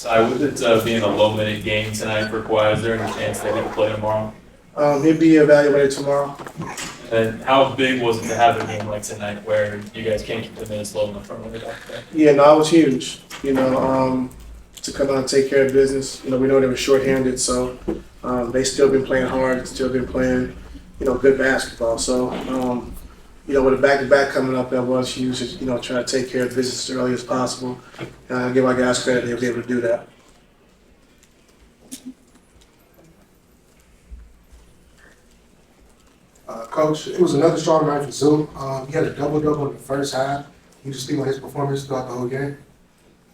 So with it being a low-minute game tonight for Kawhi, is there any chance that he'll play tomorrow? He'll be evaluated tomorrow. And how big was it to have a game like tonight where you guys can't keep the minutes low enough for him to get off there? Yeah, no, it was huge. To come out and take care of business. We know they were shorthanded, so they still been playing hard, still been playing, good basketball. So, with a back-to-back coming up, that was huge. Trying to take care of business as early as possible. And I give our guys credit; they'll be able to do that. Coach, it was another strong night for Zoo. He had a double-double in the first half. You just speak on his performance throughout the whole game.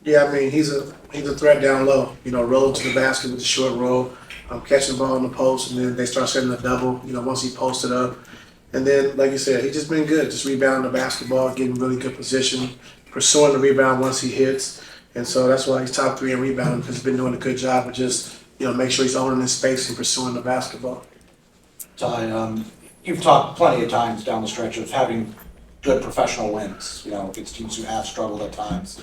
Yeah, I mean he's a threat down low. Roll to the basket with the short roll, catching the ball in the post, and then they start setting the double. Once he posted up, and then like you said, he's just been good, just rebounding the basketball, getting really good position, pursuing the rebound once he hits, and so that's why he's top 3 in rebounding because he's been doing a good job of just make sure he's owning his space and pursuing the basketball. Ty, you've talked plenty of times down the stretch of having good professional wins, against teams who have struggled at times.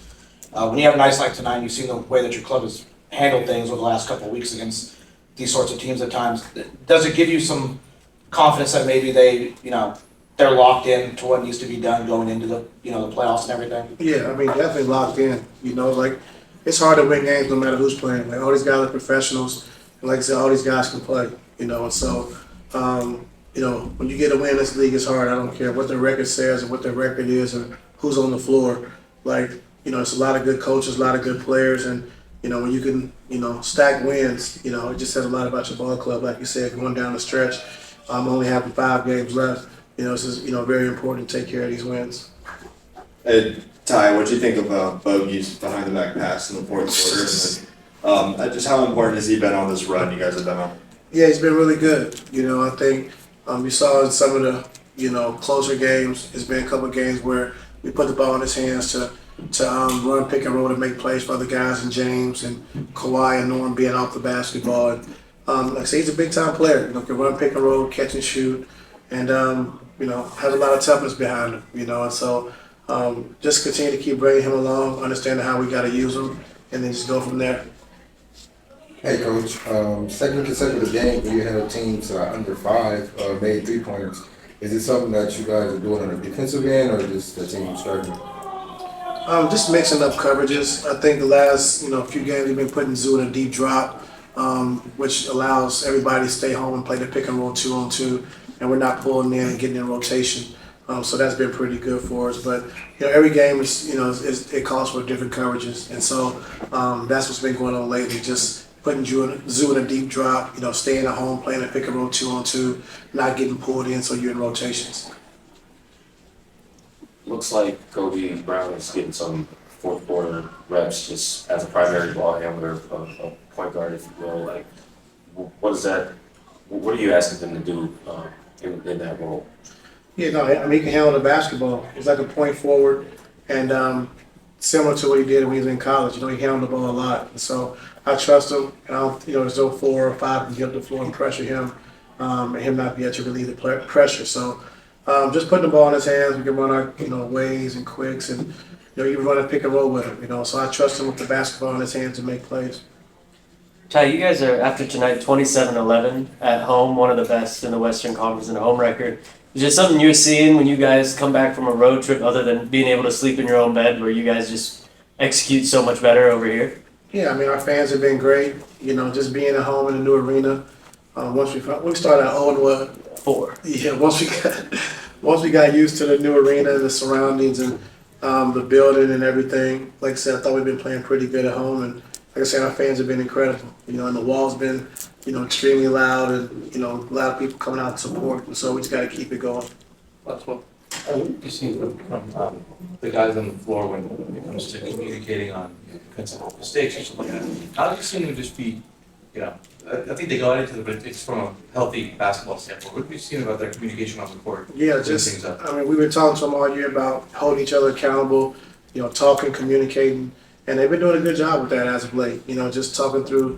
When you have a night like tonight, you've seen the way that your club has handled things over the last couple of weeks against these sorts of teams at times. Does it give you some confidence that maybe they're locked in to what needs to be done going into the the playoffs and everything? Yeah, I mean definitely locked in. Like it's hard to win games no matter who's playing. Like all these guys are professionals, and like I said, all these guys can play. And so when you get a win in this league, it's hard. I don't care what the record says or what the record is or who's on the floor. Like, it's a lot of good coaches, a lot of good players, and when you can, stack wins, it just says a lot about your ball club. Like you said, going down the stretch, only having 5 games left, it's just, very important to take care of these wins. Hey, Ty, what do you think of Bogey's behind the back pass in the fourth quarter? And then, just how important has he been on this run you guys have been on? Yeah, he's been really good. I think you saw in some of the, closer games, there's been a couple of games where we put the ball in his hands to run pick and roll to make plays for other guys, and James and Kawhi and Norm being off the basketball. And like I say, he's a big time player. Can run pick and roll, catch and shoot, and has a lot of toughness behind him. And so just continue to keep bringing him along, understanding how we got to use him, and then just go from there. Hey, Coach. Second consecutive game where you had teams under 5 made 3-pointers. Is it something that you guys are doing on the defensive end, or just the team struggling? Just mixing up coverages. I think the last few games we've been putting Zoo in a deep drop, which allows everybody to stay home and play the pick and roll 2-on-2, and we're not pulling in and getting in rotation. So that's been pretty good for us. But every game is it calls for different coverages, and so that's what's been going on lately. Just putting Zoo in a deep drop, staying at home, playing a pick and roll 2-on-2, not getting pulled in, so you're in rotations. Looks like Kobe Brown is getting some fourth quarter reps just as a primary ball handler, a point guard, if you will. Like, what is that? What are you asking them to do in that role? Yeah, no, I mean he can handle the basketball. He's like a point forward, and similar to what he did when he was in college. He handled the ball a lot, and so I trust him. And I don't, there's no 4 or 5 can get up the floor and pressure him, and him not be able to relieve the pressure. So. Just putting the ball in his hands, we can run our ways and quicks, and even run a pick and roll with him. So I trust him with the basketball in his hands to make plays. Ty, you guys are after tonight 27-11 at home, one of the best in the Western Conference in a home record. Is there something you're seeing when you guys come back from a road trip, other than being able to sleep in your own bed, where you guys just execute so much better over here? Yeah, I mean our fans have been great. Just being at home in a new arena. Once we started at 0-4. Yeah, once we got used to the new arena and the surroundings and the building and everything, like I said, I thought we've been playing pretty good at home, and like I said, our fans have been incredible. And the wall's been extremely loud, and a lot of people coming out to support, and so we just got to keep it going. That's what you see from the guys on the floor when it comes to communicating on mistakes or something like that. How do you see them just be, I think they got into it, but it's from a healthy basketball standpoint. What have you seen about their communication on the court? Yeah, we've been talking to them all year about holding each other accountable, talking, communicating, and they've been doing a good job with that as of late. Just talking through,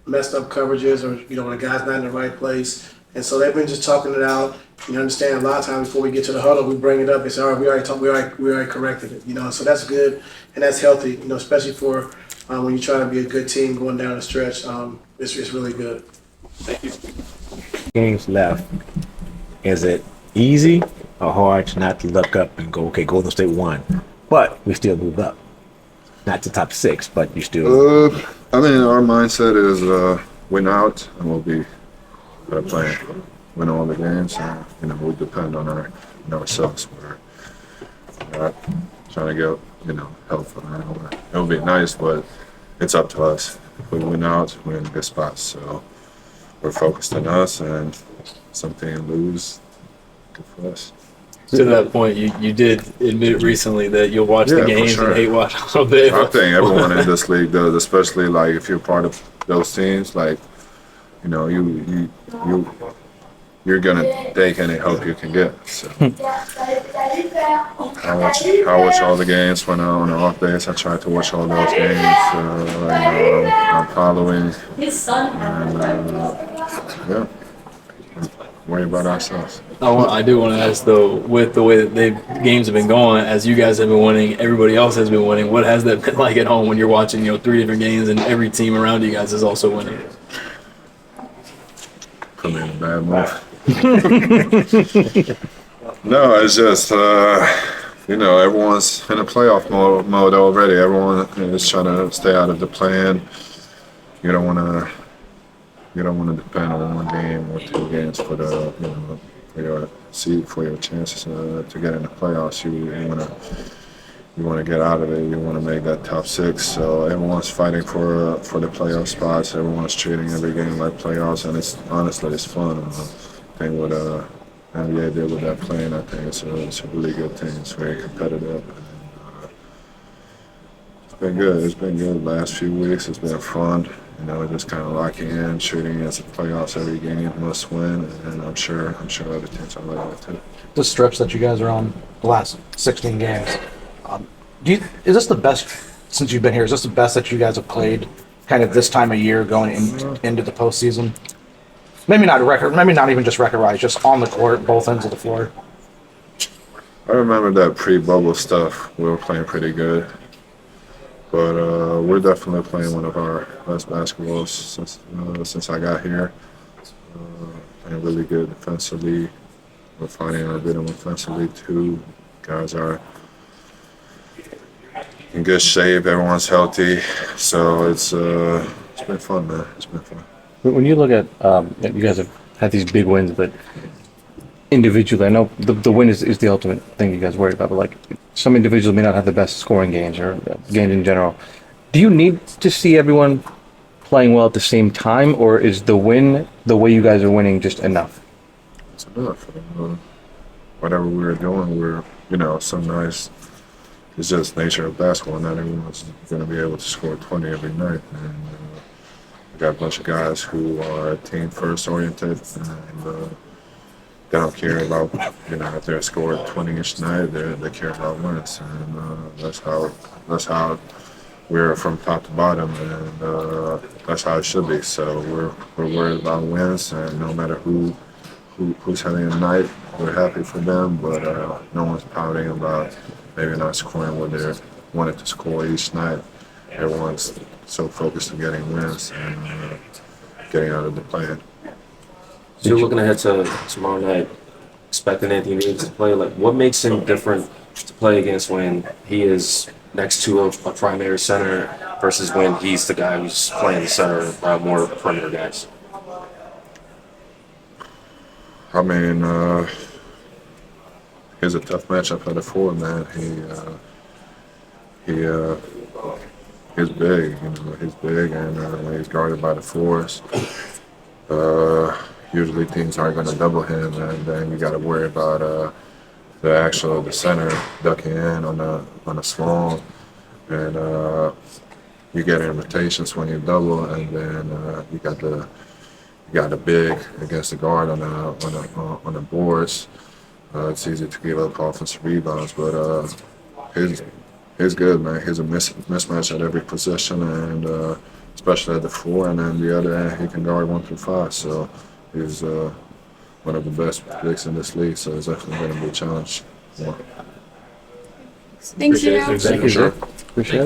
messed up coverages or, when a guy's not in the right place. And so they've been just talking it out. You understand, a lot of times before we get to the huddle, we bring it up. They say, all right, we already corrected it. So that's good and that's healthy. Especially for when you try to be a good team going down the stretch, it's really good. Games left. Is it easy or hard not to look up and go, okay, Golden State won, but we still moved up? Not to top 6, but you still. I mean, our mindset is win out, and we'll be playing, win all the games. We depend on ourselves. We're not trying to get help from anyone. It would be nice, but it's up to us. If we win out, we're in a good spot. So we're focused on us, and something lose, good for us. To that point, you did admit recently that you'll watch the Yeah, for games sure. and hate watch a little bit. I think everyone in this league does, especially like if you're part of those teams. Like, you're gonna take any help you can get. So I watch all the games when I'm on the off days. I try to watch all those games. I'm following. Yeah, worry about ourselves. I do want to ask though, with the way that the games have been going, as you guys have been winning, everybody else has been winning. What has that been like at home when you're watching, 3 different games and every team around you guys is also winning? Put me in a bad mood. No, it's just everyone's in a playoff mode already. Everyone is trying to stay out of the play-in. You don't want to depend on one game or 2 games for your chances to get in the playoffs. You want to get out of it. You want to make that top 6. So everyone's fighting for the playoff spots. Everyone's treating every game like playoffs, and it's fun. I think what NBA did with that play-in, I think it's a really good thing. It's very competitive. It's been good. It's been good the last few weeks. It's been fun. Just kind of locking in, treating it as a playoffs. Every game must win, and I'm sure other teams are like that too. The stretch that you guys are on, the last 16 games, is this the best since you've been here? Is this the best that you guys have played, kind of this time of year going into the postseason? Maybe not even just record-wise, just on the court, both ends of the floor. I remember that pre-bubble stuff. We were playing pretty good, but we're definitely playing one of our best basketballs since I got here. Playing really good defensively. We're finding our rhythm offensively too. Guys are in good shape. Everyone's healthy, so it's been fun, man. It's been fun. When you look at, you guys have had these big wins, but individually, I know the win is the ultimate thing you guys worry about, but like some individuals may not have the best scoring games or games in general. Do you need to see everyone playing well at the same time, or is the win, the way you guys are winning, just enough? It's enough. Whatever we were doing, some nights. It's just nature of basketball. Not everyone's going to be able to score 20 every night. And we got a bunch of guys who are team first oriented, and they don't care about if they're scored 20 each night. They care about wins, and that's how we're from top to bottom, and that's how it should be. So we're worried about wins, and no matter who's having a night, we're happy for them. But no one's pouting about maybe not scoring what they wanted to score each night. Everyone's so focused on getting wins and getting out of the play-in. So you're looking ahead to tomorrow night, expecting Anthony Davis to play. Like, what makes him different to play against when he is next to a primary center versus when he's the guy who's playing the center around more perimeter guys? I mean, he's a tough matchup at the 4, man. He's big, he's big, and he's guarded by the 4s. Usually teams aren't going to double him, and then you got to worry about the center ducking in on a small, and you get invitations when you double, and then you got the big against the guard on the boards. It's easy to give up offensive rebounds, but he's good, man. He's a mismatch at every position, and especially at the 4, and then the other end he can guard 1 through 5. So he's one of the best bigs in this league. So it's definitely going to be a challenge. Thanks, you. Thank you, sure. Appreciate it.